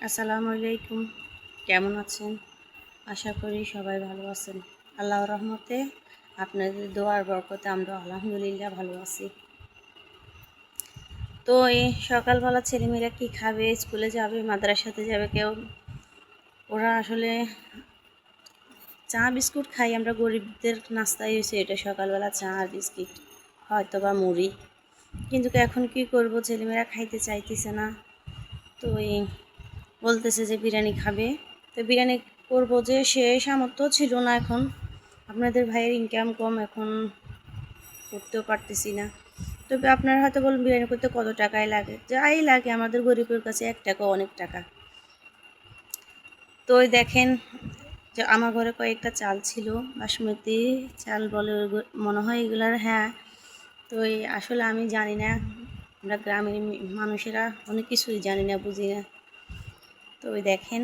আসসালামু আলাইকুম। কেমন আছেন? আশা করি সবাই ভালো আছেন। আল্লাহর রহমতে আপনাদের দোয়ার বরকতে আমরা আলহামদুলিল্লাহ ভালো আছি। তো এই সকালবেলা ছেলেমেয়েরা কী খাবে, স্কুলে যাবে, মাদ্রাসাতে যাবে কেউ, ওরা আসলে চা বিস্কুট খাই আমরা, গরিবদের নাস্তাই হয়েছে এটা, সকালবেলা চা আর বিস্কিট, হয়তো বা মুড়ি। কিন্তু এখন কি করব, ছেলেমেয়েরা খাইতে চাইতেছে না। তো এই বলতেছে যে বিরিয়ানি খাবে, তো বিরিয়ানি করবো, যে সে সামর্থ্য ছিল না। এখন আপনাদের ভাইয়ের ইনকাম কম, এখন করতেও পারতেছি না। তবে আপনারা হয়তো বলুন বিরিয়ানি করতে কত টাকাই লাগে, যাই লাগে আমাদের গরিবের কাছে 1 টাকা অনেক টাকা। তো দেখেন যে আমার ঘরে কয়েকটা চাল ছিল, বাসমতি চাল বলে মনে হয় এগুলার, হ্যাঁ। তো আসলে আমি জানি না, আমরা গ্রামের মানুষেরা অনেক কিছুই জানি না, বুঝি না। তো দেখেন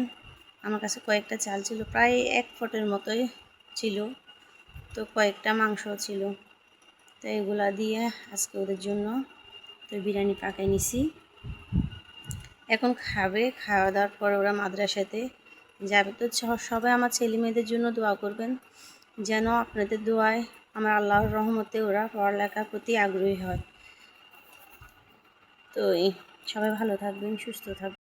আমার কাছে কয়েকটা চাল ছিল, প্রায় 1 ফটের মতোই ছিল। তো কয়েকটা মাংস ছিল, তো এগুলা দিয়ে আজকে ওদের জন্য তো বিরিয়ানি পাকাই নিছি। এখন খাবে, খাওয়া দাওয়ার পর ওরা মাদ্রাসাতে যাবে। তো সবাই আমার ছেলে মেয়েদের জন্য দোয়া করবেন, যেন আপনাদের দোয়ায় আমার আল্লাহর রহমতে ওরা পড়ালেখার প্রতি আগ্রহী হয়। তো সবাই ভালো থাকবেন, সুস্থ থাকবেন।